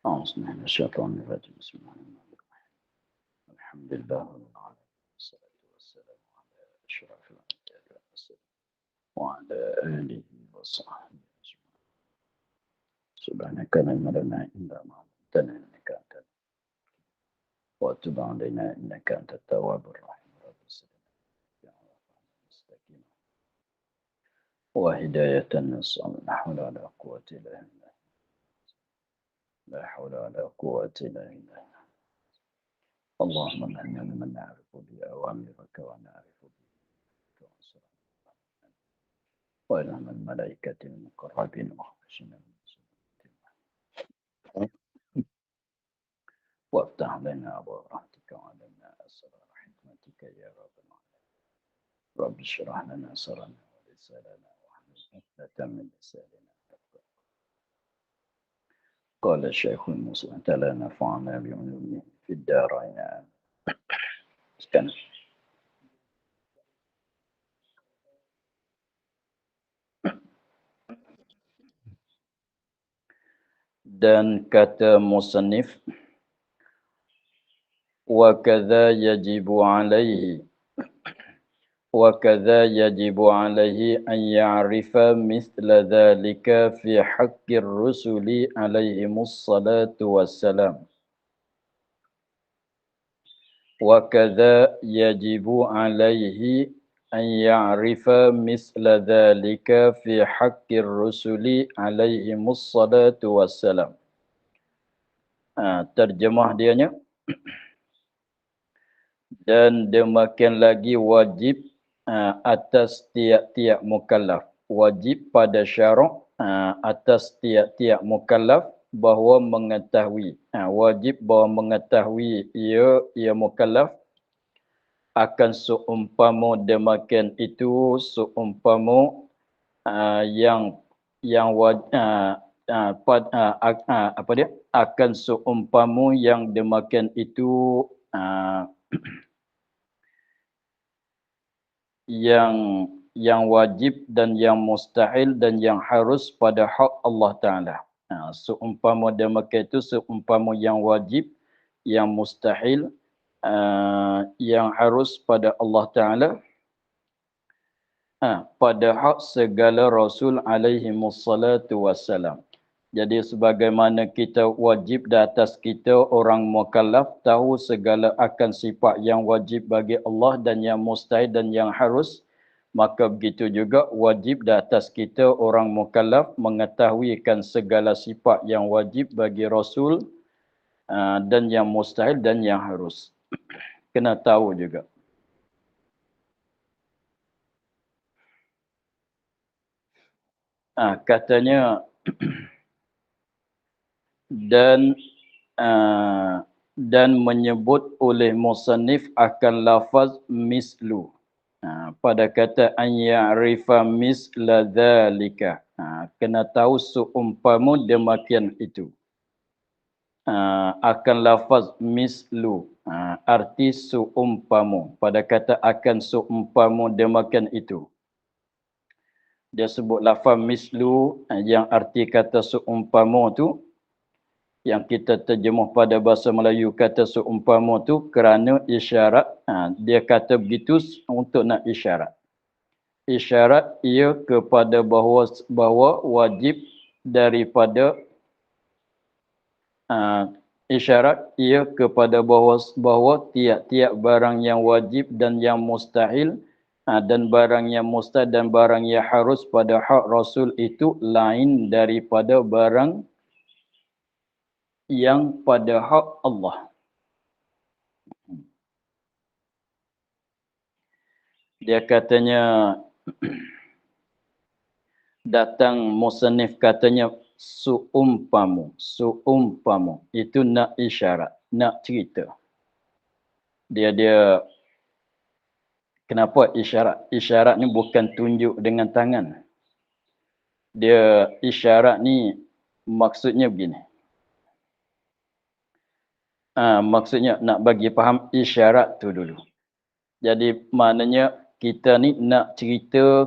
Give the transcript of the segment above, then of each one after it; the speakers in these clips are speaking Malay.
أعوذ بالله من الشيطان الرجيم بسم الله الرحمن الرحيم الحمد لله رب العالمين والصلاة والسلام على أشرف الأنبياء والمرسلين وعلى آله وصحبه أجمعين سبحانك لا علم لنا إلا ما علمتنا إنك أنت وتب علينا إنك أنت التواب الرحيم رب السلام مستقيما وهداية نسأل لا حول ولا قوة إلا بالله لا حول ولا قوة إلا بالله اللهم إنا من نعرف بأوامرك ونعرف بك وإلهم الملائكة المقربين وحشنا من وافتح لنا أبواب رحمتك وعلمنا أسرار حكمتك يا رب العالمين رب اشرح لنا صدرنا ولساننا واحلل عقدة من لساننا قال الشيخ الموسى تعالى نفعنا بعلومه في الدارين آمين. Dan kata musannif wa kadza yajibu alaihi وكذا يجب عليه أن يعرف مثل ذلك في حق الرسل عليهم الصلاة والسلام وكذا يجب عليه أن يعرف مثل ذلك في حق الرسل عليهم الصلاة والسلام. Terjemah dianya, dan demikian lagi wajib atas tiap-tiap mukallaf, wajib pada syarak atas tiap-tiap mukallaf bahawa mengetahui, wajib bahawa mengetahui ia mukallaf akan seumpama demikian itu, seumpama akan seumpama yang demikian itu yang wajib dan yang mustahil dan yang harus pada hak Allah Ta'ala. Seumpama demikian itu, seumpama yang wajib, yang mustahil, yang harus pada Allah Ta'ala, pada hak segala Rasul alaihimussalatu wassalam. Jadi sebagaimana kita wajib di atas kita orang mukallaf tahu segala akan sifat yang wajib bagi Allah dan yang mustahil dan yang harus, maka begitu juga wajib di atas kita orang mukallaf mengetahuikan segala sifat yang wajib bagi Rasul dan yang mustahil dan yang harus. Kena tahu juga. Katanya dan menyebut oleh musannif akan lafaz mislu pada kata an ya'rifa misla dzalika, kena tahu seumpama demikian itu. Akan lafaz mislu arti seumpama, pada kata akan seumpama demikian itu. Dia sebut lafaz mislu yang arti kata seumpama tu, yang kita terjemah pada bahasa Melayu kata seumpama tu kerana isyarat. Dia kata begitu untuk nak isyarat. Isyarat ia kepada bahawa wajib daripada isyarat ia kepada bahawa tiap-tiap barang yang wajib dan yang mustahil dan barang yang mustahil dan barang yang harus pada hak Rasul itu lain daripada barang yang pada hak Allah. Dia katanya, datang musannif katanya seumpamu, itu nak isyarat, nak cerita. Dia kenapa isyarat? Isyarat ni bukan tunjuk dengan tangan. Dia isyarat ni maksudnya begini. Maksudnya nak bagi faham isyarat tu dulu. Jadi maknanya kita ni nak cerita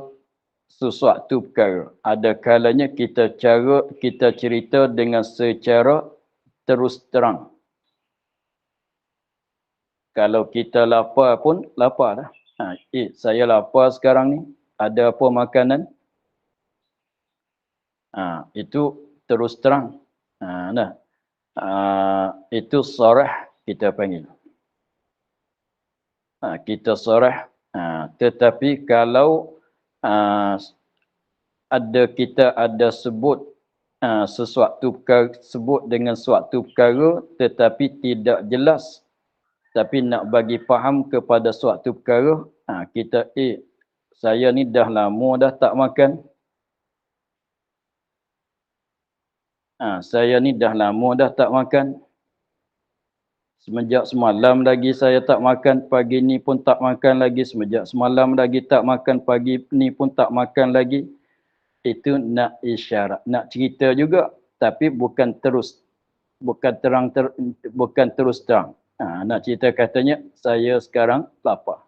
sesuatu perkara. Ada kalanya kita cerita dengan secara terus terang. Kalau kita lapar pun, lapar dah. Saya lapar sekarang ni. Ada apa makanan? Itu terus terang. Itu sarah kita panggil. Kita sarah. Tetapi kalau kita ada sebut sesuatu perkara, sebut dengan suatu perkara tetapi tidak jelas, tapi nak bagi faham kepada suatu perkara, kita saya ni dah lama dah tak makan. Saya ni dah lama dah tak makan. Semenjak semalam lagi saya tak makan, pagi ni pun tak makan lagi, semenjak semalam lagi tak makan, pagi ni pun tak makan lagi. Itu nak isyarat, nak cerita juga, tapi bukan terus, bukan terus terang. Nak cerita katanya, saya sekarang lapar.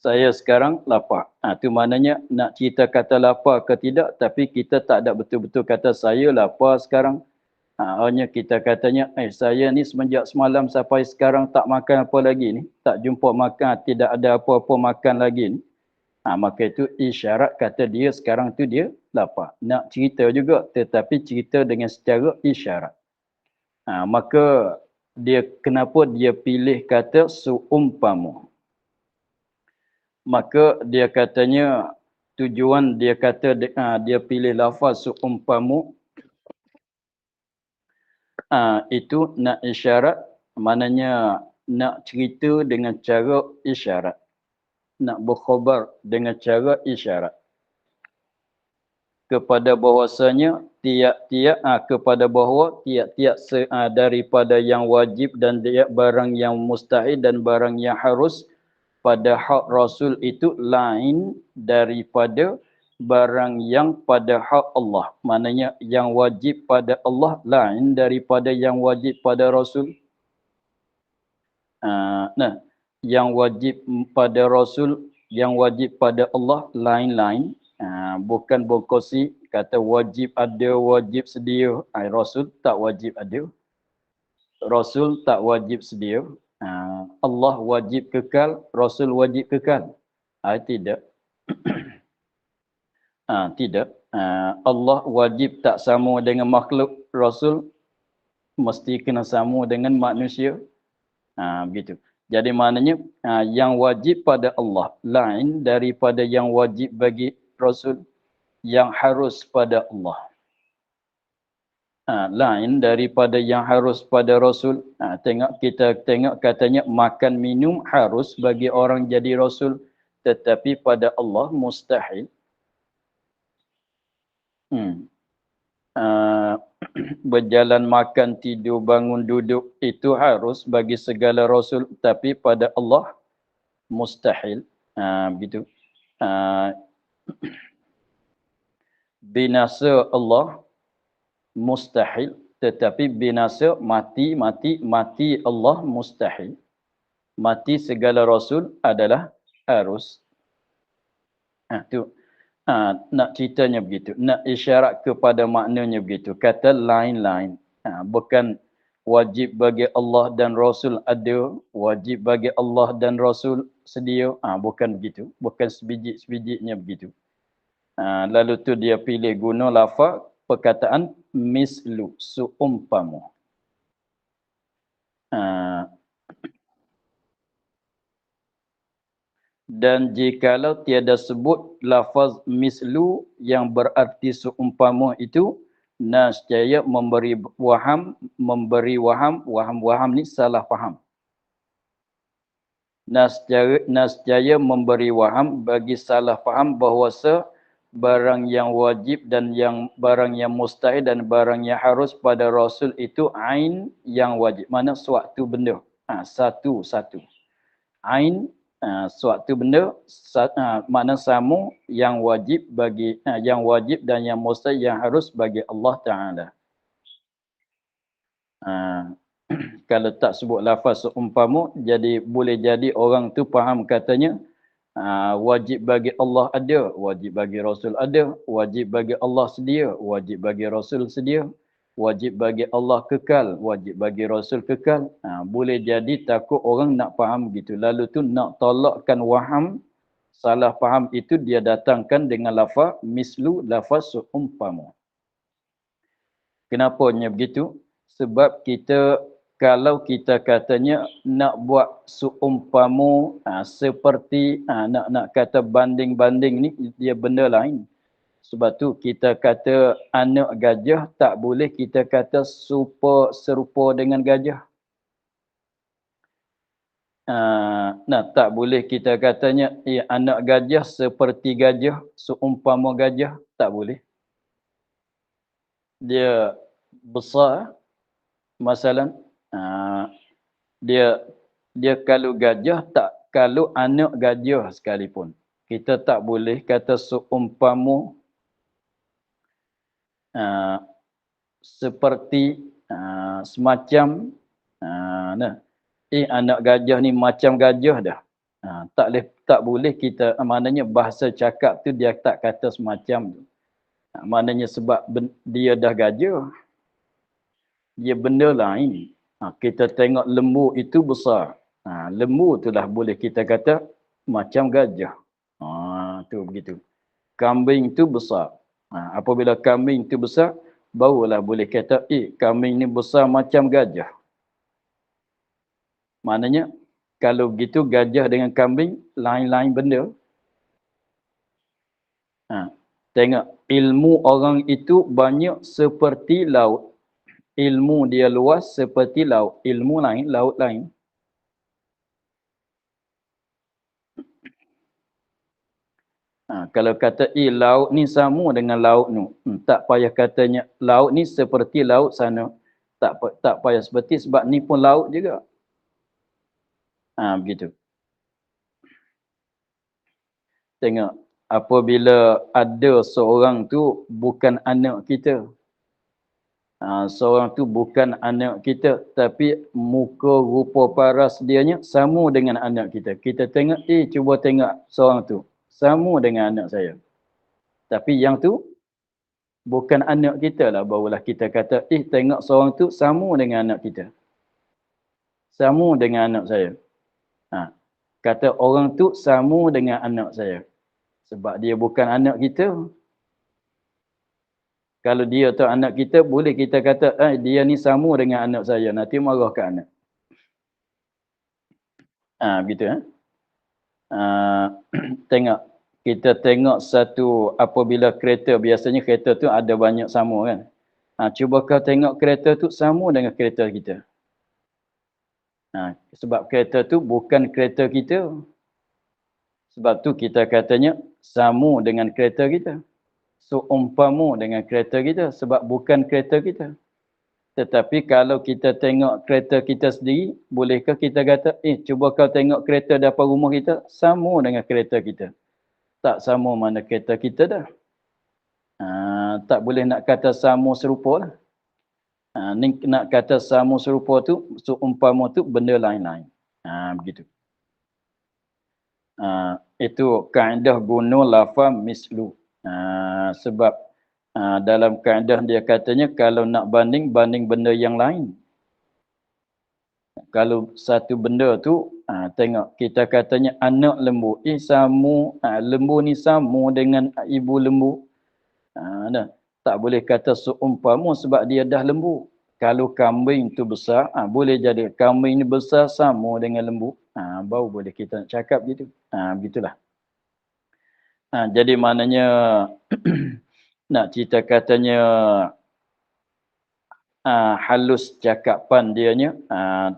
Saya sekarang lapar. Itu maknanya nak cerita kata lapar ke tidak, tapi kita tak ada betul-betul kata saya lapar sekarang. Hanya kita katanya, saya ni semenjak semalam sampai sekarang tak makan apa lagi ni. Tak jumpa makan, tidak ada apa-apa makan lagi ni. Maka itu isyarat kata dia sekarang tu dia lapar. Nak cerita juga, tetapi cerita dengan secara isyarat. Maka dia, kenapa dia pilih kata seumpama? Maka dia katanya, tujuan dia kata dia pilih lafaz seumpama, itu nak isyarat, maknanya nak cerita dengan cara isyarat. Nak berkhabar dengan cara isyarat. Kepada bahawasanya tiap-tiap kepada bahawa tiap-tiap daripada yang wajib dan barang yang mustahil dan barang yang harus pada hak Rasul itu lain daripada barang yang pada hak Allah. Maknanya yang wajib pada Allah lain daripada yang wajib pada Rasul. Yang wajib pada Rasul, yang wajib pada Allah lain-lain. Bukan berkongsi kata wajib ada, wajib sedia. Rasul tak wajib ada. Rasul tak wajib sedia. Allah wajib kekal, Rasul wajib kekal. Tidak. Tidak. Allah wajib tak sama dengan makhluk, Rasul mesti kena sama dengan manusia. Begitu. Jadi maknanya yang wajib pada Allah lain daripada yang wajib bagi Rasul. Yang harus pada Allah lain daripada yang harus pada Rasul. Kita tengok katanya makan minum harus bagi orang jadi Rasul, tetapi pada Allah mustahil. Berjalan, makan, tidur, bangun, duduk itu harus bagi segala Rasul, tapi pada Allah mustahil. Begitu. Binasa Allah mustahil, tetapi binasa mati Allah mustahil. Mati segala Rasul adalah harus. Nak ceritanya begitu. Nak isyarat kepada maknanya begitu. Kata lain-lain. Bukan wajib bagi Allah dan Rasul ada, wajib bagi Allah dan Rasul sedia. Bukan begitu. Bukan sebiji-sebijinya begitu. Lalu tu dia pilih guna lafaz perkataan mislu, seumpama. Dan jikalau tiada sebut lafaz mislu yang berarti seumpama itu, nascaya memberi waham ni salah faham. Nascaya memberi waham bagi salah faham bahawasa barang yang wajib dan barang yang mustahil dan barang yang harus pada Rasul itu ain yang wajib. Mana suatu benda. Satu. Ain suatu benda, makna sama yang wajib bagi yang wajib dan yang mustahil yang harus bagi Allah Taala. Kalau tak sebut lafaz seumpama, jadi boleh jadi orang tu faham katanya Wajib bagi Allah ada, wajib bagi Rasul ada, wajib bagi Allah sedia, wajib bagi Rasul sedia, wajib bagi Allah kekal, wajib bagi Rasul kekal. Boleh jadi takut orang nak faham gitu. Lalu tu nak tolakkan waham, salah faham itu dia datangkan dengan lafaz mislu, lafaz seumpama. Kenapanya begitu? Sebab kita, kalau kita katanya nak buat seumpama, seperti, nak kata banding-banding ni, dia benda lain. Sebab tu kita kata anak gajah, tak boleh kita kata serupa dengan gajah. Tak boleh kita katanya anak gajah seperti gajah, seumpama gajah, tak boleh. Dia besar, masalan, dia kalau gajah, tak, kalau anak gajah sekalipun, kita tak boleh kata seumpama seperti semacam anak gajah ni macam gajah dah. Tak boleh kita, maknanya bahasa cakap tu dia tak kata semacam tu. Maknanya sebab dia dah gajah, dia benda lain. Kita tengok lembu itu besar. Lembu tu dah boleh kita kata macam gajah. Tu begitu. Kambing tu besar. Apabila kambing tu besar, barulah boleh kata, kambing ni besar macam gajah. Maknanya, kalau begitu gajah dengan kambing, lain-lain benda. Tengok, ilmu orang itu banyak seperti laut. Ilmu dia luas seperti laut. Ilmu lain, laut lain. Kalau kata, laut ni sama dengan laut ni. Tak payah katanya, laut ni seperti laut sana. Tak payah seperti, sebab ni pun laut juga. Begitu. Tengok, apabila ada seorang tu bukan anak kita. Seorang tu bukan anak kita, tapi muka rupa paras dianya sama dengan anak kita. Kita tengok, cuba tengok seorang tu, sama dengan anak saya. Tapi yang tu bukan anak kita lah, barulah kita kata, tengok seorang tu sama dengan anak kita. Sama dengan anak saya. Kata orang tu sama dengan anak saya. Sebab dia bukan anak kita. Kalau dia tu anak kita, boleh kita kata, dia ni sama dengan anak saya. Nanti marah ke anak. Begitu. Tengok. Kita tengok satu, apabila kereta, biasanya kereta tu ada banyak sama kan. Cuba kau tengok kereta tu sama dengan kereta kita. Sebab kereta tu bukan kereta kita. Sebab tu kita katanya, sama dengan kereta kita. Seumpama dengan kereta kita, sebab bukan kereta kita. Tetapi kalau kita tengok kereta kita sendiri, bolehkah kita kata, cuba kau tengok kereta depan rumah kita, sama dengan kereta kita. Tak sama mana kereta kita dah. Tak boleh nak kata sama serupa lah. Ni nak kata sama serupa tu, seumpama tu benda lain-lain. Begitu. Itu kaedah guna lafaz mislu. Sebab dalam kaedah dia katanya, kalau nak banding, banding benda yang lain. Kalau satu benda tu, tengok, kita katanya anak lembu. Lembu ni sama dengan ibu lembu. Tak boleh kata seumpama sebab dia dah lembu. Kalau kambing tu besar, boleh jadi kambing ni besar sama dengan lembu. Baru boleh kita cakap gitu. Begitulah. Jadi maknanya nak cerita katanya halus cakapan dianya,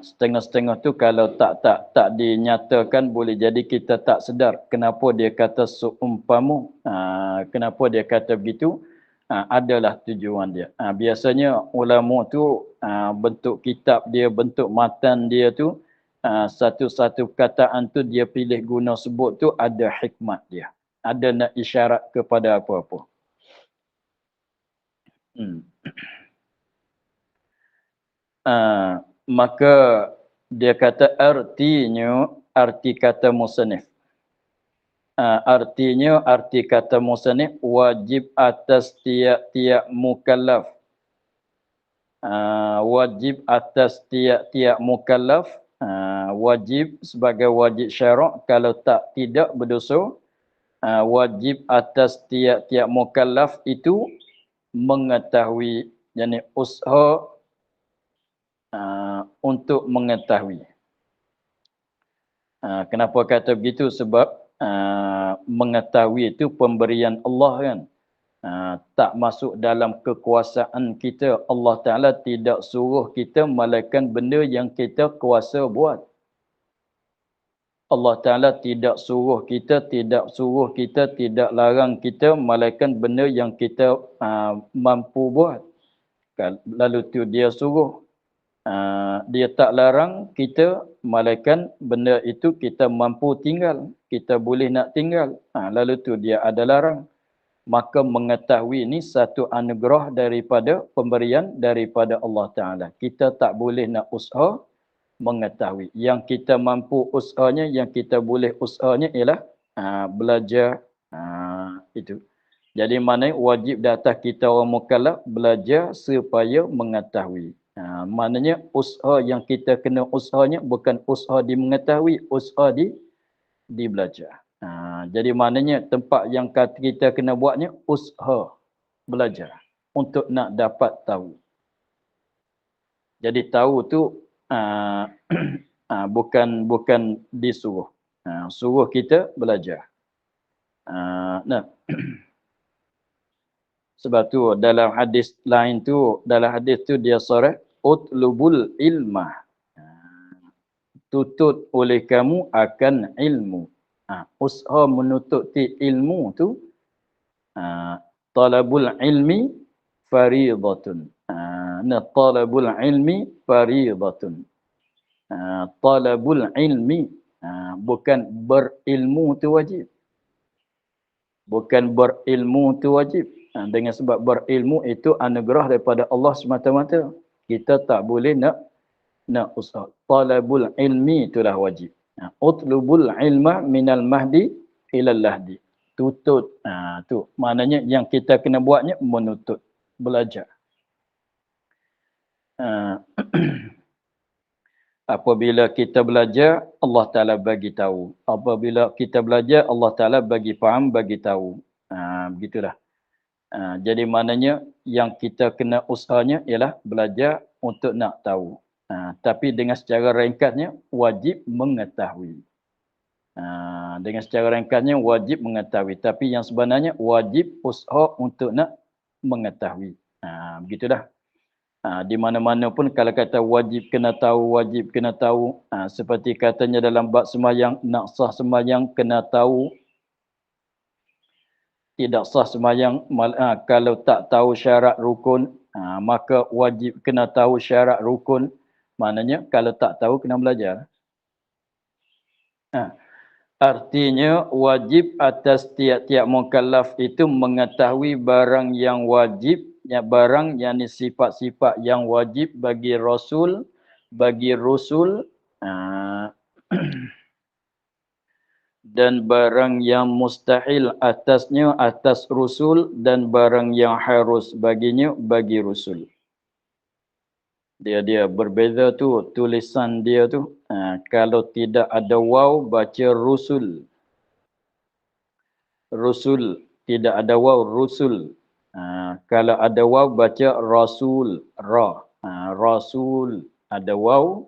setengah-setengah tu kalau tak dinyatakan, boleh jadi kita tak sedar kenapa dia kata seumpama, kenapa dia kata begitu, adalah tujuan dia. Biasanya ulama tu bentuk kitab dia, bentuk matan dia tu, satu-satu kataan tu dia pilih guna sebut tu ada hikmat dia. Ada nak isyarat kepada apa-apa. Maka dia kata arti kata musannif. artinya, arti kata musannif wajib atas tiap-tiap mukallaf. Wajib atas tiap-tiap mukallaf, wajib sebagai wajib syarak, kalau tidak berdosa. Wajib atas tiap-tiap mukallaf itu mengetahui, yakni usaha untuk mengetahui. Kenapa kata begitu? Sebab mengetahui itu pemberian Allah kan. Tak masuk dalam kekuasaan kita. Allah Ta'ala tidak suruh kita malaikat benda yang kita kuasa buat. Allah Ta'ala tidak suruh kita, tidak larang kita malaikat benda yang kita mampu buat. Lalu tu dia suruh. Dia tak larang kita malaikat benda itu kita mampu tinggal. Kita boleh nak tinggal. Lalu tu dia ada larang. Maka mengetahui ini satu anugerah daripada pemberian daripada Allah Ta'ala. Kita tak boleh nak usaha mengetahui. Yang kita mampu usahanya, yang kita boleh usahanya ialah belajar itu. Jadi maknanya wajib di atas kita orang mukallaf belajar supaya mengetahui. Maknanya usaha yang kita kena usahanya bukan usaha di mengetahui, usaha di belajar. Jadi maknanya tempat yang kita kena buatnya usaha belajar untuk nak dapat tahu. Jadi tahu tu bukan disuruh. Suruh kita belajar. Nah. Sebab tu dalam hadis lain tu, dalam hadis tu dia sorah utlubul ilmah. Tutut oleh kamu akan ilmu. Usaha menuntut ilmu tu talabul ilmi fariidatun. Talabul ilmi fariidatun. Talabul ilmi bukan berilmu tu wajib. Bukan berilmu tu wajib. Dengan sebab berilmu itu anugerah daripada Allah semata-mata. Kita tak boleh nak usaha. Talabul ilmi itulah wajib. Utlubul ilma minal mahdi ilal lahdi. Tutut. Tu maknanya yang kita kena buatnya menuntut, belajar. Apabila kita belajar, Allah Ta'ala bagi tahu. Apabila kita belajar, Allah Ta'ala bagi faham, bagi tahu. Begitulah. Jadi maknanya yang kita kena usahanya ialah belajar untuk nak tahu. Tapi dengan secara ringkasnya, wajib mengetahui. Dengan secara ringkasnya, wajib mengetahui. Tapi yang sebenarnya, wajib usaha untuk nak mengetahui. Begitulah. Di mana-mana pun kalau kata wajib kena tahu, wajib kena tahu. Seperti katanya dalam bab sembahyang, nak sah sembahyang kena tahu. Tidak sah sembahyang kalau tak tahu syarat rukun, maka wajib kena tahu syarat rukun. Maknanya kalau tak tahu kena belajar. Artinya wajib atas tiap-tiap mukallaf itu mengetahui barang yang wajib, barang yang sifat-sifat yang wajib bagi Rasul, dan barang yang mustahil atasnya atas Rasul, dan barang yang harus baginya bagi Rasul. Dia berbeza tu tulisan dia tu. Kalau tidak ada waw baca Rasul. Rasul, tidak ada waw Rasul. Kalau ada waw baca Rasul, ra. Rasul, ada waw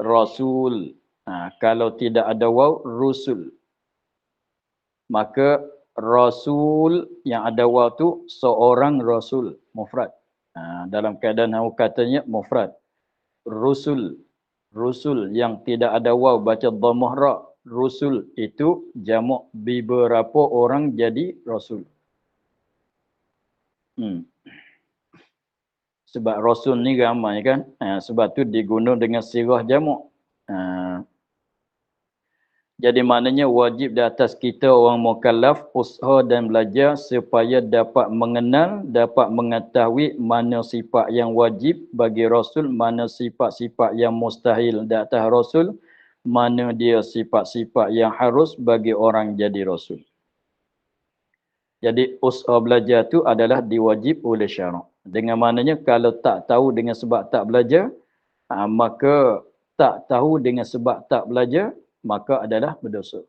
Rasul. Kalau tidak ada waw Rasul. Maka Rasul yang ada waw tu seorang Rasul, mufrad. Dalam keadaan hau katanya mufrad. Rusul yang tidak ada waw baca dhammah ra. Rusul itu jamak beberapa orang jadi rasul. Sebab rasul ni ramai kan. Sebab tu diguna dengan sirah jamak. Jadi maknanya wajib di atas kita orang mukallaf usaha dan belajar supaya dapat mengenal, dapat mengetahui mana sifat yang wajib bagi Rasul, mana sifat-sifat yang mustahil di atas Rasul, mana dia sifat-sifat yang harus bagi orang jadi rasul. Jadi usaha belajar tu adalah diwajib oleh syarak. Dengan maknanya kalau tak tahu dengan sebab tak belajar, maka tak tahu dengan sebab tak belajar, maka adalah berdosa.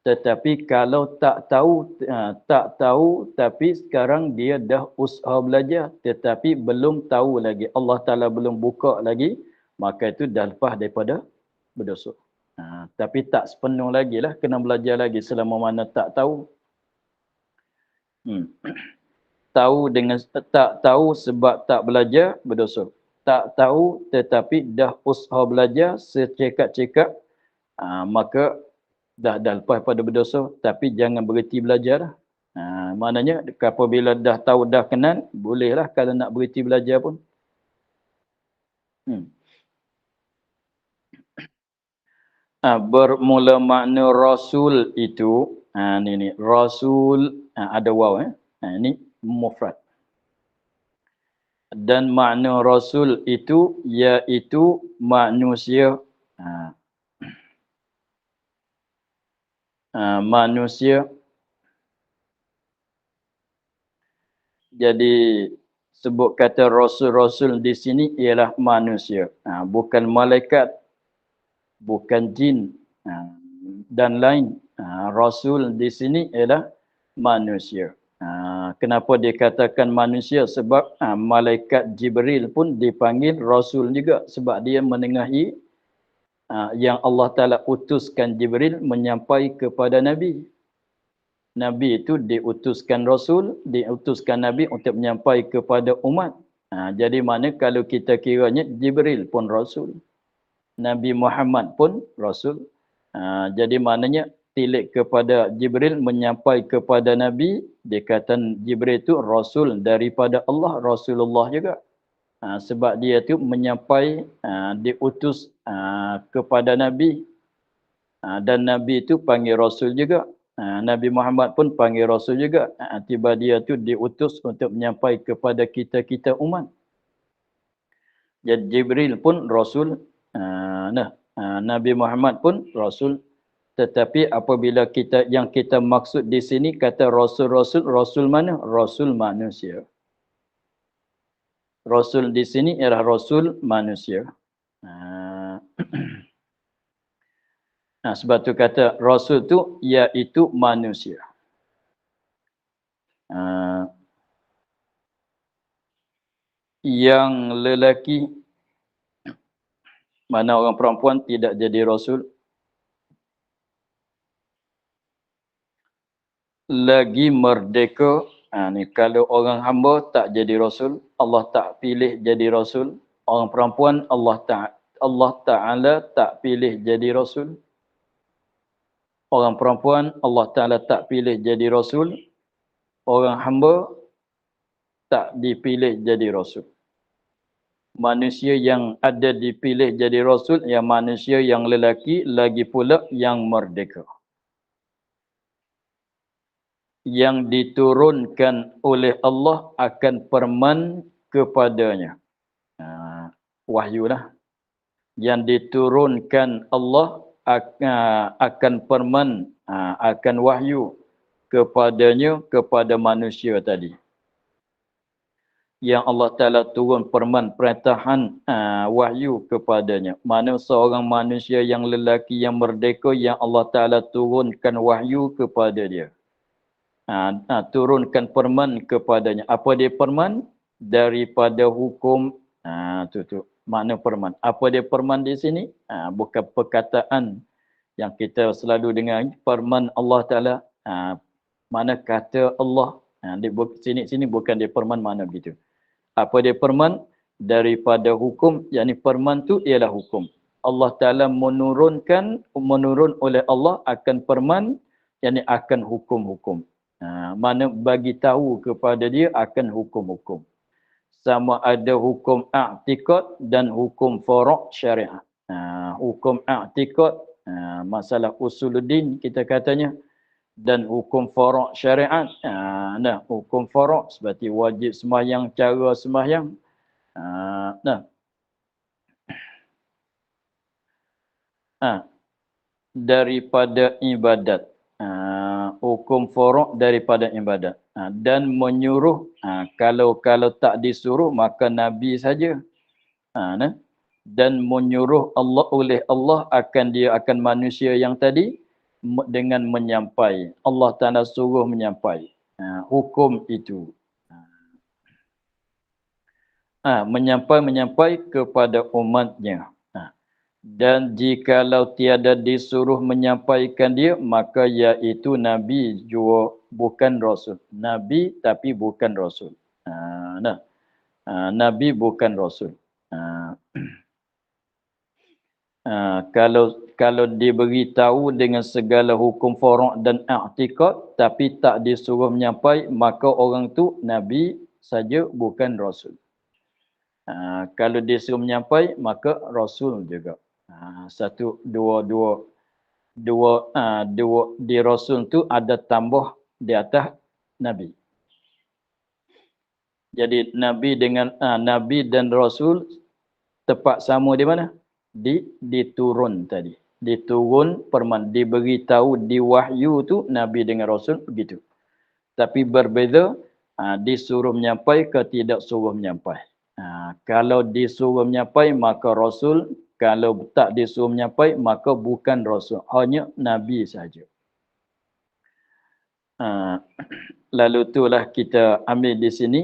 Tetapi kalau tak tahu tapi sekarang dia dah usaha belajar tetapi belum tahu lagi, Allah Ta'ala belum buka lagi, maka itu dah lepas daripada berdosa. Tapi tak sepenuh lagi lah, kena belajar lagi selama mana tak tahu. Tak tahu sebab tak belajar, berdosa. Tak tahu tetapi dah usaha belajar secekap-cekap, maka dah lepas pada berdosa, tapi jangan berhenti belajar lah. Maknanya apabila dah tahu, dah kenal, bolehlah kalau nak berhenti belajar pun. Bermula makna rasul itu, ni rasul, ada waw, ini mufrad. Dan makna rasul itu iaitu manusia, manusia. Jadi sebut kata rasul-rasul di sini ialah manusia, bukan malaikat, bukan jin dan lain. Rasul di sini ialah manusia. Kenapa dikatakan manusia? Sebab malaikat Jibril pun dipanggil rasul juga, sebab dia menengahi yang Allah Ta'ala utuskan Jibril menyampai kepada Nabi. Nabi itu diutuskan Rasul, diutuskan Nabi untuk menyampai kepada umat. Jadi mana kalau kita kiranya Jibril pun Rasul, Nabi Muhammad pun Rasul. Jadi maknanya tilik kepada Jibril menyampai kepada Nabi, dikatakan Jibril itu Rasul daripada Allah, Rasulullah juga. Sebab dia itu menyampai, diutus kepada Nabi. Dan Nabi itu panggil Rasul juga. Nabi Muhammad pun panggil Rasul juga. Tiba dia tu diutus untuk menyampai kepada kita-kita umat. Jadi Jibril pun Rasul. Nabi Muhammad pun Rasul. Tetapi apabila yang kita maksud di sini kata Rasul-Rasul, Rasul mana? Rasul manusia. Rasul di sini ialah Rasul manusia. Sebab tu kata Rasul tu iaitu manusia. Yang lelaki, mana orang perempuan tidak jadi Rasul. Lagi merdeka, ni kalau orang hamba tak jadi Rasul, Allah tak pilih jadi Rasul. Orang perempuan Allah Ta'ala tak pilih jadi Rasul. Orang perempuan Allah Ta'ala tak pilih jadi Rasul. Orang hamba tak dipilih jadi Rasul. Manusia yang ada dipilih jadi Rasul yang manusia yang lelaki, lagi pula yang merdeka. Yang diturunkan oleh Allah akan perman kepadanya. Wahyu lah. Yang diturunkan Allah akan perman, akan wahyu kepadanya, kepada manusia tadi. Yang Allah Ta'ala turun perman, perintahan, wahyu kepadanya. Mana seorang manusia yang lelaki yang merdeka yang Allah Ta'ala turunkan wahyu kepada dia. Turunkan perman kepadanya. Apa dia perman? Daripada hukum. Tu makna perman. Apa dia perman di sini? Bukan perkataan yang kita selalu dengar. Perman Allah Ta'ala. Mana kata Allah. Di sini bukan dia perman mana begitu. Apa dia perman? Daripada hukum. Yang perman tu ialah hukum. Allah Ta'ala menurun oleh Allah akan perman. Yang akan hukum-hukum. Mana bagi tahu kepada dia akan hukum-hukum. Sama ada hukum i'tiqad dan hukum furu' syariat. Hukum i'tiqad, masalah usuluddin kita katanya, dan hukum furu' syariat. Hukum furu' seperti wajib sembahyang, cara sembahyang. daripada ibadat. Hukum furu' daripada ibadat. Dan menyuruh, kalau tak disuruh maka Nabi saja. Dan menyuruh Allah oleh Allah akan manusia yang tadi dengan menyampai. Allah Ta'ala suruh menyampai hukum itu. Menyampai kepada umatnya. Dan jikalau tiada disuruh menyampaikan dia, maka iaitu Nabi juga bukan Rasul. Nabi tapi bukan Rasul. Nabi bukan Rasul. Kalau diberitahu dengan segala hukum furu' dan i'tiqad tapi tak disuruh menyampai, maka orang tu Nabi saja bukan Rasul. Kalau disuruh menyampai maka Rasul juga. Dua di Rasul tu ada tambah di atas Nabi. Jadi Nabi dan Rasul tepat sama di mana? Diturun tadi. Diturun diberitahu di wahyu tu Nabi dengan Rasul begitu. Tapi berbeza disuruh menyampai ke tidak suruh menyampai. Kalau disuruh menyampai maka Rasul, kalau tak disuruh menyampai maka bukan Rasul, hanya Nabi saja. Lalu itulah kita ambil di sini.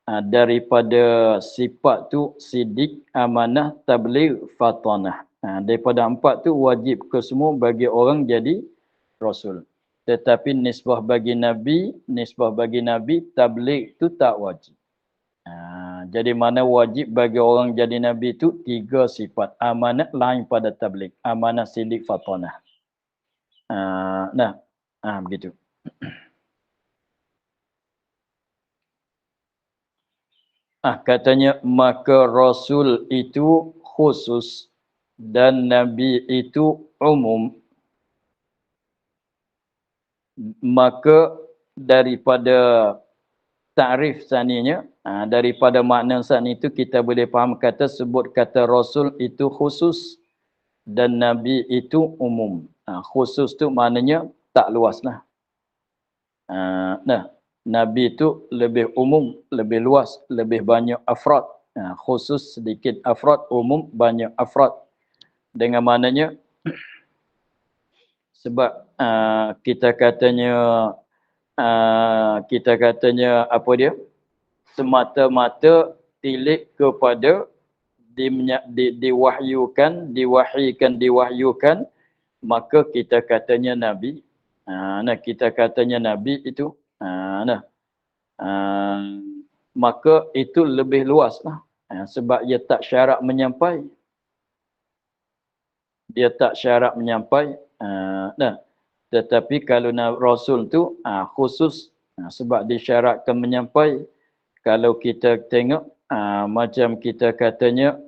Daripada sifat tu sidik, amanah, tabligh, fatanah. Daripada 4 tu wajib ke semua bagi orang jadi Rasul. Tetapi nisbah bagi Nabi, tabligh tu tak wajib. Jadi mana wajib bagi orang jadi Nabi itu 3 sifat. Amanah lain pada tabligh. Amanah, sidik, fatanah. Begitu. Katanya maka Rasul itu khusus dan Nabi itu umum. Maka daripada ta'rif saninya, daripada makna san itu kita boleh faham sebut kata Rasul itu khusus dan Nabi itu umum. Khusus tu maknanya tak luas lah. Nabi itu lebih umum, lebih luas, lebih banyak afrad. Khusus sedikit afrad, umum banyak afrad. Dengan maknanya sebab kita katanya apa dia? Semata-mata tilik kepada diwahyukan, maka kita katanya Nabi. Kita katanya Nabi itu maka itu lebih luas lah. Sebab ia tak syarat menyampai. Tetapi kalau Rasul tu khusus sebab disyaratkan menyampai. Kalau kita tengok macam kita katanya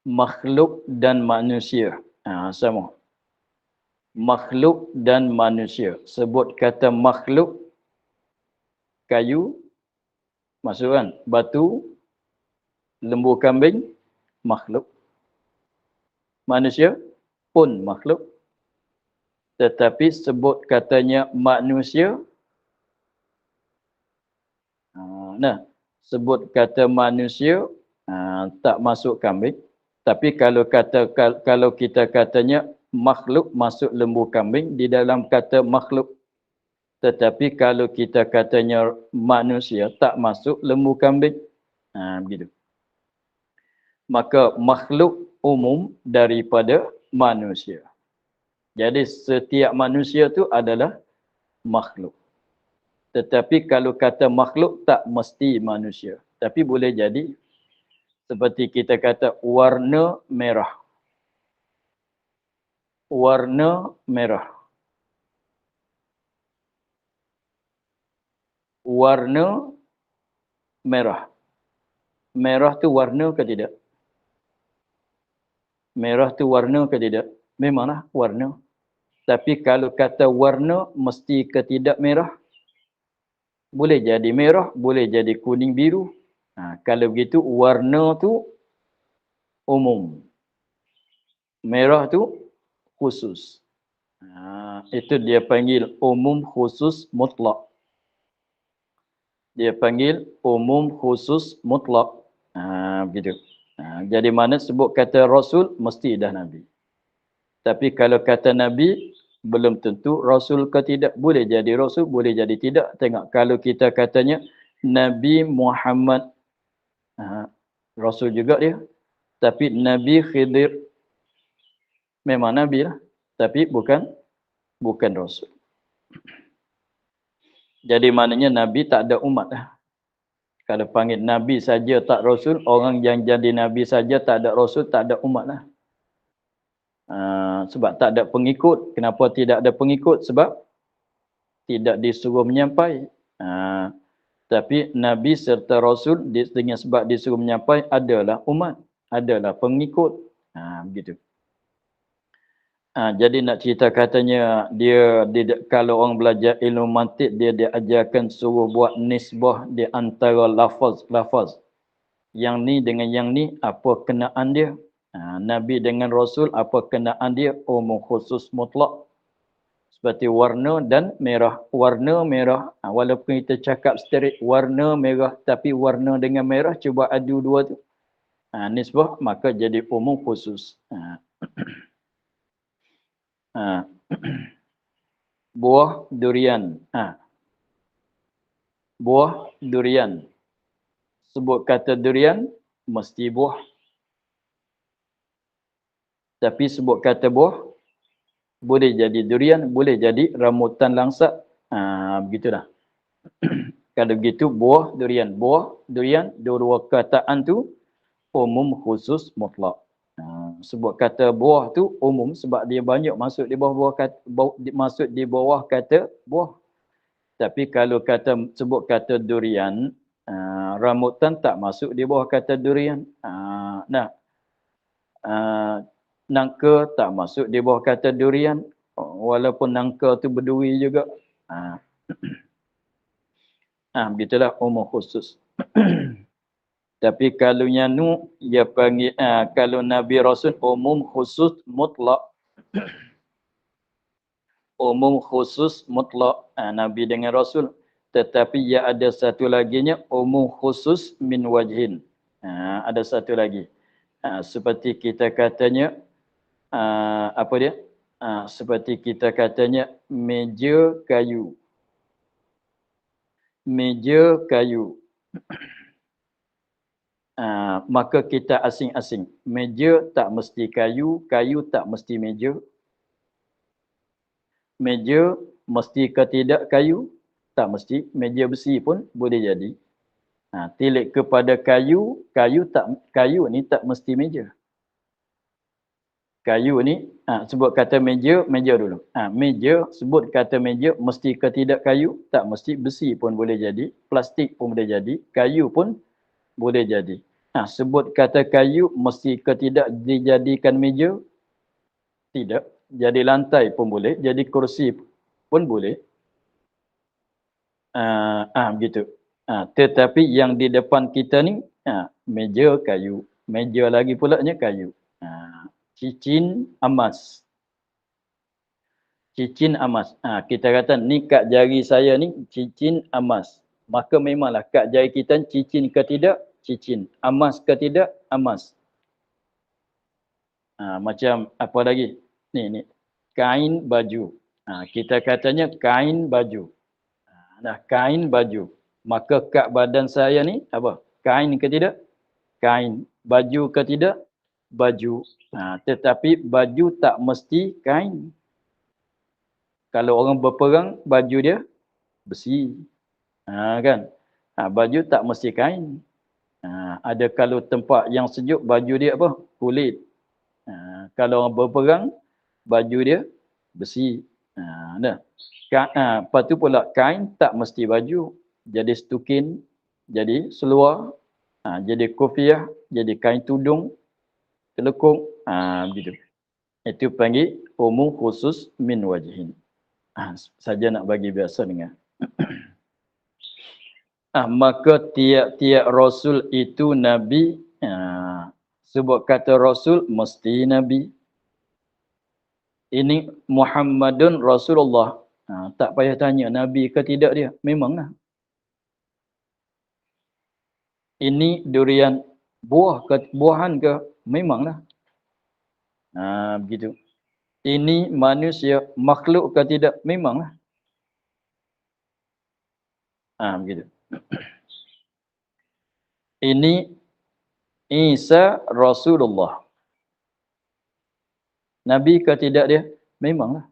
makhluk dan manusia. Sama. Makhluk dan manusia. Sebut kata makhluk, kayu, masukkan batu, lembu kambing, makhluk. Manusia pun makhluk. Tetapi sebut katanya manusia, sebut kata manusia tak masuk kambing. Tapi kalau kita katanya makhluk masuk lembu kambing di dalam kata makhluk. Tetapi kalau kita katanya manusia tak masuk lembu kambing. Begitu. Maka makhluk umum daripada manusia. Jadi setiap manusia tu adalah makhluk. Tetapi kalau kata makhluk tak mesti manusia. Tapi boleh jadi seperti kita kata warna merah. Warna merah. Warna merah. Merah tu warna ke tidak? Merah tu warna ke tidak? Memanglah warna. Tapi kalau kata warna mesti ke tidak merah? Boleh jadi merah, boleh jadi kuning biru. Kalau begitu warna tu umum. Merah tu khusus. Itu dia panggil umum khusus mutlak. Dia panggil umum khusus mutlak. Begitu. Jadi mana sebut kata Rasul, mesti dah Nabi. Tapi kalau kata Nabi, belum tentu Rasul ke tidak. Boleh jadi Rasul, boleh jadi tidak. Tengok, kalau kita katanya Nabi Muhammad, Rasul juga dia. Tapi Nabi Khidir, memang Nabi lah. Tapi bukan Rasul. Jadi maknanya Nabi tak ada umat lah. Kalau panggil Nabi saja tak Rasul, orang yang jadi Nabi saja tak ada Rasul, tak ada umat lah. Sebab tak ada pengikut. Kenapa tidak ada pengikut? Sebab tidak disuruh menyampai. Tapi Nabi serta Rasul dengan sebab disuruh menyampai adalah umat, adalah pengikut. Begitu. Jadi nak cerita katanya dia kalau orang belajar ilmu mantik, dia diajarkan suruh buat nisbah di antara lafaz. Yang ni dengan yang ni, apa kenaan dia? Nabi dengan Rasul, apa kenaan dia? Umum khusus mutlak. Seperti warna dan merah. Warna merah, walaupun kita cakap straight warna merah, tapi warna dengan merah cuba adu dua tu. Nisbah, maka jadi umum khusus. Buah durian. Buah durian. Sebut kata durian, mesti buah. Tapi sebut kata buah, boleh jadi durian, boleh jadi rambutan langsa. Begitulah. Kalau begitu, buah durian. Buah durian, dua-dua kataan tu umum khusus mutlak. Sebut kata buah tu umum sebab dia banyak masuk di bawah kata buah. Tapi kalau sebut kata durian, rambutan tak masuk di bawah kata durian. Nangka tak masuk di bawah kata durian, walaupun nangka tu berduri juga. Begitulah umum khusus. Tapi kalau nyanu, dia panggil, kalau Nabi Rasul umum khusus mutlak. Umum khusus mutlak, Nabi dengan Rasul. Tetapi ia ada satu laginya, umum khusus min wajhin. Ada satu lagi. Seperti kita katanya, apa dia? Seperti kita katanya, meja kayu. Meja kayu. Maka kita asing-asing. Meja tak mesti kayu, kayu tak mesti meja. Meja mesti ke tidak kayu? Tak mesti. Meja besi pun boleh jadi. Tilik kepada kayu, kayu ni tak mesti meja. Kayu ni, sebut kata meja, meja dulu. Meja, sebut kata meja, mesti ke tidak kayu? Tak mesti. Besi pun boleh jadi. Plastik pun boleh jadi. Kayu pun boleh jadi. Sebut kata kayu, mesti ke tidak dijadikan meja? Tidak. Jadi lantai pun boleh. Jadi kursi pun boleh. Begitu. Tetapi yang di depan kita ni, meja kayu. Meja lagi pulaknya kayu. Cincin emas. Cincin emas. Kita kata ni kat jari saya ni cincin emas. Maka memanglah kat jari kita cincin ke tidak? Cincin. Emas ke tidak? Emas. Macam apa lagi? Ni. Kain baju. Kita katanya kain baju. Kain baju. Maka kat badan saya ni apa? Kain ke tidak? Kain. Baju ke tidak? Baju. Tetapi baju tak mesti kain. Kalau orang berperang, baju dia besi. Kan? Baju tak mesti kain. Ada kalau tempat yang sejuk, baju dia apa? Kulit. Kalau orang berperang, baju dia besi. Lepas tu pula kain tak mesti baju. Jadi stukin, jadi seluar, jadi kopiah, jadi kain tudung, telekung, begitu. Itu panggil umum khusus min wajhin. Saja nak bagi biasa dengar. Maka tiap-tiap Rasul itu Nabi Sebut kata Rasul, mesti Nabi. Ini Muhammadun Rasulullah. Tak payah tanya Nabi ke tidak dia. Memanglah. Ini durian buah ke buahan ke? Memanglah. Begitu. Ini manusia makhluk ke tidak? Memanglah. Begitu. Ini Isa Rasulullah. Nabi ke tidak dia? Memanglah.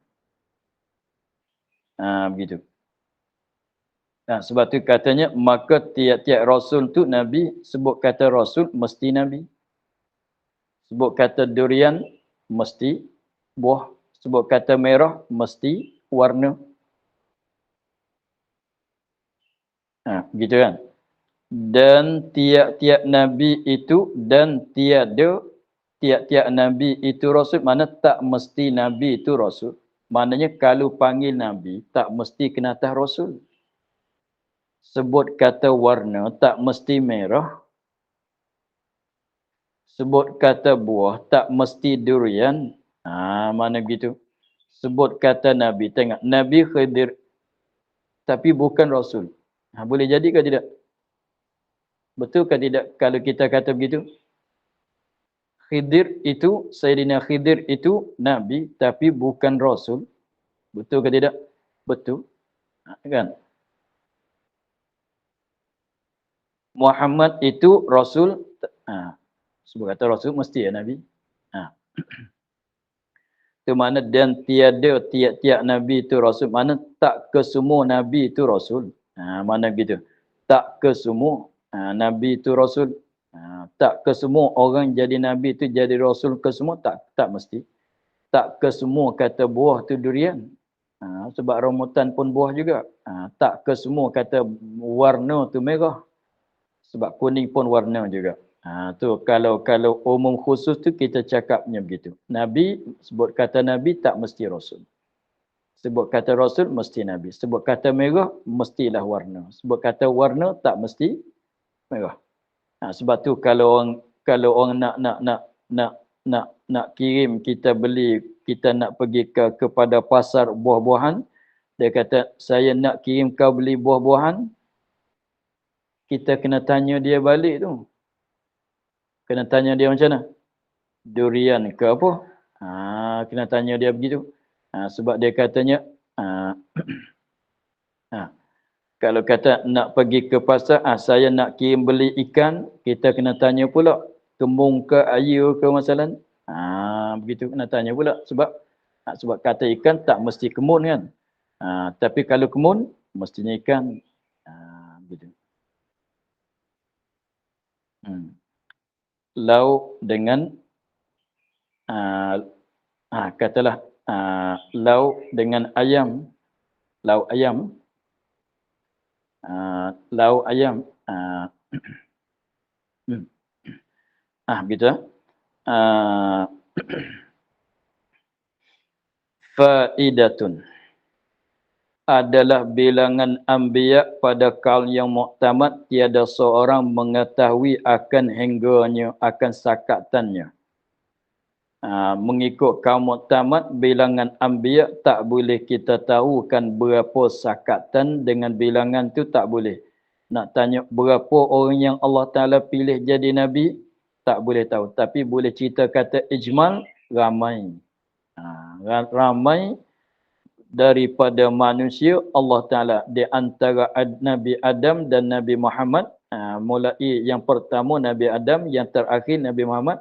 Begitu. Sebab tu katanya, maka tiap-tiap Rasul tu Nabi, sebut kata Rasul, mesti Nabi. Sebut kata durian, mesti buah. Sebut kata merah, mesti warna. Begitu kan? Dan tiap-tiap Nabi itu, dan tiap-tiap Nabi itu Rasul, mana tak mesti Nabi itu Rasul. Maknanya kalau panggil Nabi, tak mesti kena atas Rasul. Sebut kata warna, tak mesti merah. Sebut kata buah, tak mesti durian. Mana begitu? Sebut kata Nabi, tengok. Nabi Khidir, tapi bukan Rasul. Boleh jadi ke tidak? Betul ke tidak kalau kita kata begitu? Khidir itu, Sayyidina Khidir itu Nabi, tapi bukan Rasul. Betul ke tidak? Betul. Kan? Muhammad itu Rasul. Sebut kata Rasul, mesti ya Nabi. Itu mana dan tiada tiap-tiap Nabi itu Rasul. Mana tak ke semua Nabi itu Rasul. Mana gitu. Tak ke semua Nabi itu Rasul. Tak ke semua orang jadi Nabi itu jadi Rasul ke semua. Tak mesti. Tak ke semua kata buah tu durian. Sebab rambutan pun buah juga. Tak ke semua kata warna tu merah. Sebab kuning pun warna juga. Tu kalau umum khusus tu kita cakapnya begitu. Nabi, sebut kata Nabi tak mesti Rasul. Sebut kata Rasul mesti Nabi. Sebut kata merah mestilah warna. Sebut kata warna tak mesti merah. Sebab tu kalau orang nak kirim kita beli, kita nak pergi kepada pasar buah-buahan, dia kata saya nak kirim kau beli buah-buahan, kita kena tanya dia balik tu. Kena tanya dia macam mana? Durian ke apa? Kena tanya dia begitu. Sebab dia katanya, kalau kata nak pergi ke pasar, saya nak kirim beli ikan, kita kena tanya pula, kembung ke air ke masalah. Begitu kena tanya pula. Sebab kata ikan tak mesti kemun kan. Tapi kalau kemun, mestinya ikan. Begitu. Lauk dengan katalah lauk dengan ayam, lauk ayam, begitu. Faidatun adalah bilangan anbiya pada kaum yang muktamad, tiada seorang mengetahui akan hingganya, akan sakatannya. Mengikut kaum muktamad, bilangan anbiya tak boleh kita tahu kan berapa sakatan dengan bilangan tu tak boleh. Nak tanya berapa orang yang Allah Ta'ala pilih jadi Nabi, tak boleh tahu. Tapi boleh cerita kata ijmal, ramai. Ramai daripada manusia Allah Ta'ala di antara Nabi Adam dan Nabi Muhammad, mulai yang pertama Nabi Adam, yang terakhir Nabi Muhammad,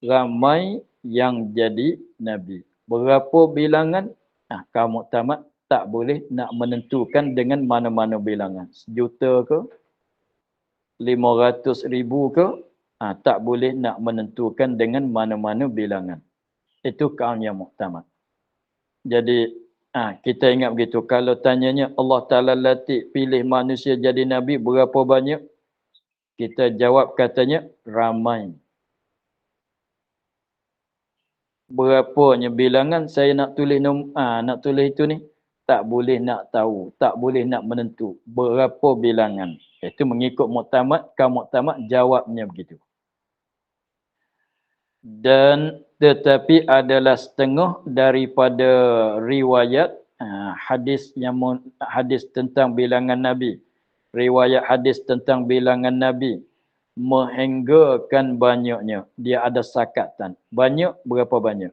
ramai yang jadi Nabi. Berapa bilangan? Kaum muktamad tak boleh nak menentukan dengan mana-mana bilangan. 1 juta ke? 500,000 ke? Tak boleh nak menentukan dengan mana-mana bilangan. Itu kaum yang muktamad. Jadi kita ingat begitu. Kalau tanyanya Allah Ta'ala latih pilih manusia jadi Nabi berapa banyak? Kita jawab katanya ramai. Berapanya bilangan saya nak tulis nak tulis itu ni? Tak boleh nak tahu. Tak boleh nak menentu. Berapa bilangan. Itu mengikut muktamad. Kaum muktamad jawabnya begitu. Dan tetapi adalah setengah daripada riwayat hadis hadis tentang bilangan Nabi. Riwayat hadis tentang bilangan Nabi menghinggakan banyaknya. Dia ada sakatan. Banyak, berapa banyak?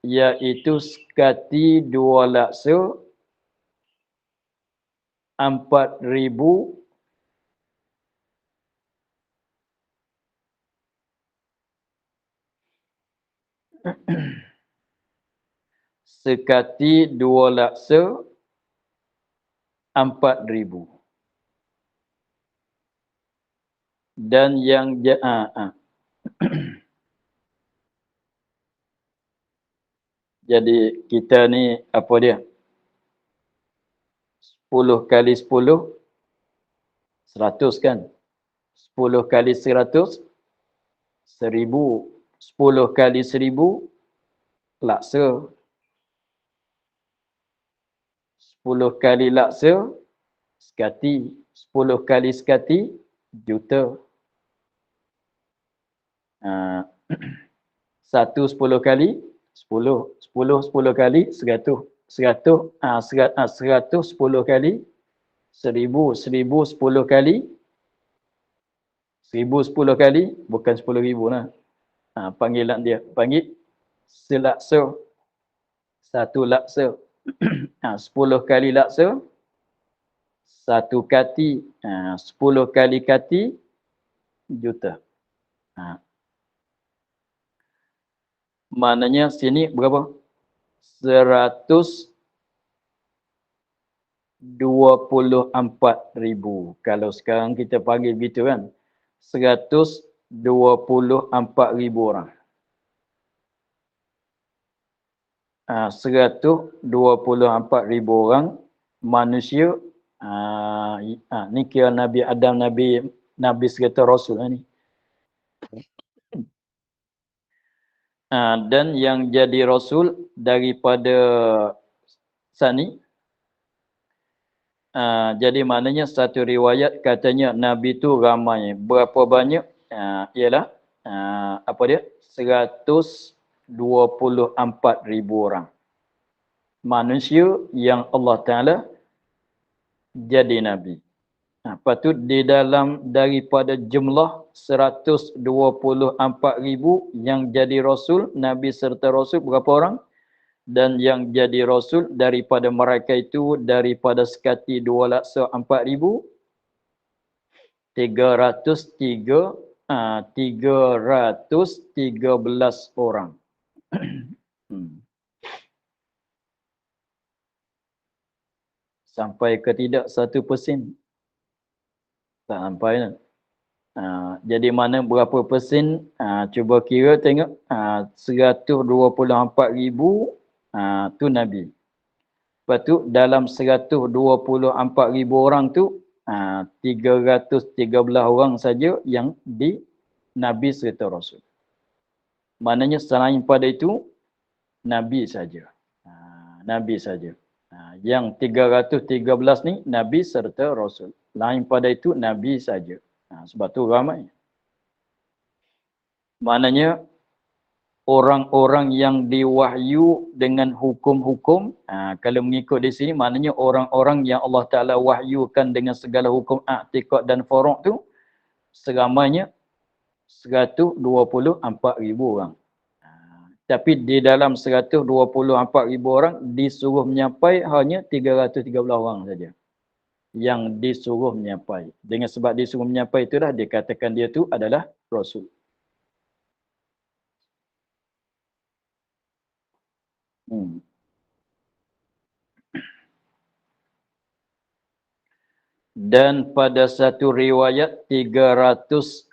Iaitu sekati 204,000 sekati 204,000. Dan yang jadi kita ni apa dia? 10 kali 10, 100 kan? 10 kali 100, 1000. 10 kali 1000, laksa. 10 kali laksa, sekati. 10 kali sekati, juta. Ha. 10 kali 10. 10 kali 100. 100 10 kali 1000. 1000 10 kali 1000 10 kali, bukan 10,000 lah. Panggilan dia. Panggil selaksa. 1 laksa. 10 kali laksa, 1 kati. 10 kali kati, juta. Maknanya sini berapa? 124,000. Kalau sekarang kita panggil begitu kan. 124,000 orang. 124,000 orang manusia. Ni kira Nabi Adam, Nabi serta Rasul ni. Dan yang jadi Rasul daripada Sani. Jadi maknanya satu riwayat katanya Nabi tu ramai. Berapa banyak? Ialah apa dia? 124,000 orang. Manusia yang Allah Ta'ala jadi Nabi. Lepas tu di dalam daripada jumlah 124,000 yang jadi Rasul, Nabi serta Rasul berapa orang? Dan yang jadi Rasul daripada mereka itu, daripada sekati 204,000, 313 orang. Sampai ke tidak 1%? Tak sampai lah. Jadi mana berapa persen? Cuba kira tengok. 124,000 tu Nabi. Lepas tu dalam 124,000 orang tu 313 orang saja yang di Nabi serta Rasul. Maknanya selain pada itu Nabi saja. Nabi saja. Yang 313 ni Nabi serta Rasul. Lain pada itu Nabi saja. Sebab tu ramai. Maknanya orang-orang yang diwahyu dengan hukum-hukum, kalau mengikut di sini, maknanya orang-orang yang Allah Ta'ala wahyukan dengan segala hukum i'tiqad dan furu' tu, seramanya 124,000 orang. Tapi di dalam 124,000 orang, disuruh menyampai hanya 313 orang saja. Yang disuruh menyampai. Dengan sebab disuruh menyampai itulah dikatakan dia tu adalah Rasul. Dan pada satu riwayat 314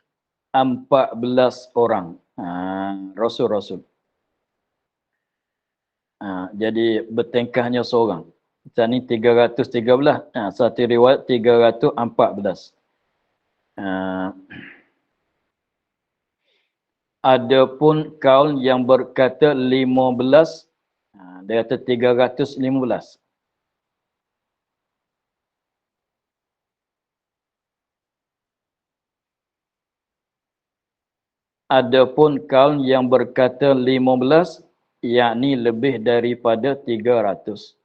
orang. Rasul-Rasul. Jadi bertengkahnya seorang. Macam ni 313. Satu riwayat 314. Adapun kaul yang berkata 15. Dia kata 315. Adapun kaum yang berkata 15, yakni lebih daripada 300.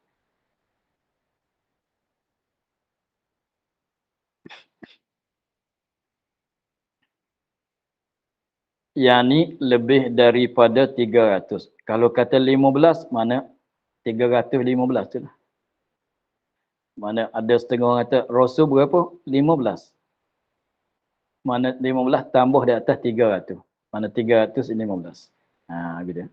Yakni lebih daripada 300. Kalau kata 15, mana 315 tu lah. Mana ada setengah orang kata, Rasul berapa? 15. Mana 15 tambah di atas 300. Mana 315. Gitu.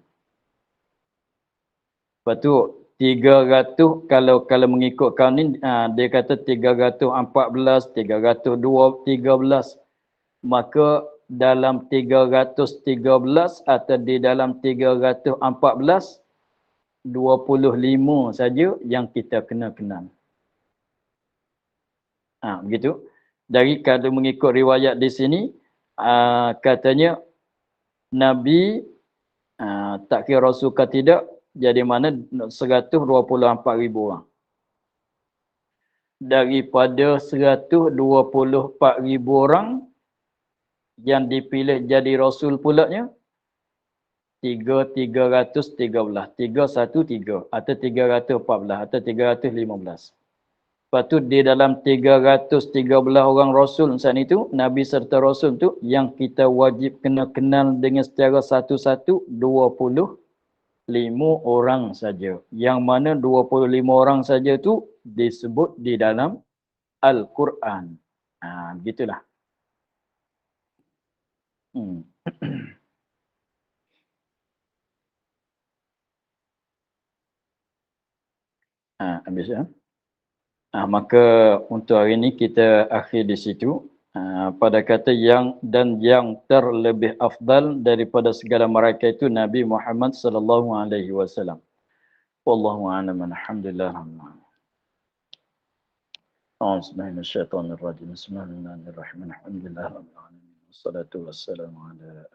Lepas tu 300 kalau mengikut kaum ni dia kata 314, 313, maka dalam 313 atau di dalam 314 25 saja yang kita kena kenal. Begitu. Dari kalau mengikut riwayat di sini katanya Nabi tak kira Rasul ke tidak, jadi mana 124,000 orang. Daripada 124,000 orang yang dipilih jadi Rasul pulaknya 313, 313 atau 314 atau 315. Lepas tu di dalam 313 orang Rasul saat itu, Nabi serta Rasul tu yang kita wajib kena kenal dengan secara satu-satu 25 orang saja. Yang mana 25 orang saja tu disebut di dalam Al-Quran. Begitulah. Habis ya. Maka untuk hari ini kita akhir di situ. Pada kata yang terlebih afdal daripada segala mereka itu Nabi Muhammad sallallahu alaihi wasallam. Wallahu a'lam. Alhamdulillah. Bismillahirrahmanirrahim. Alhamdulillah rabbil alamin. Wassalatu wassalamu ala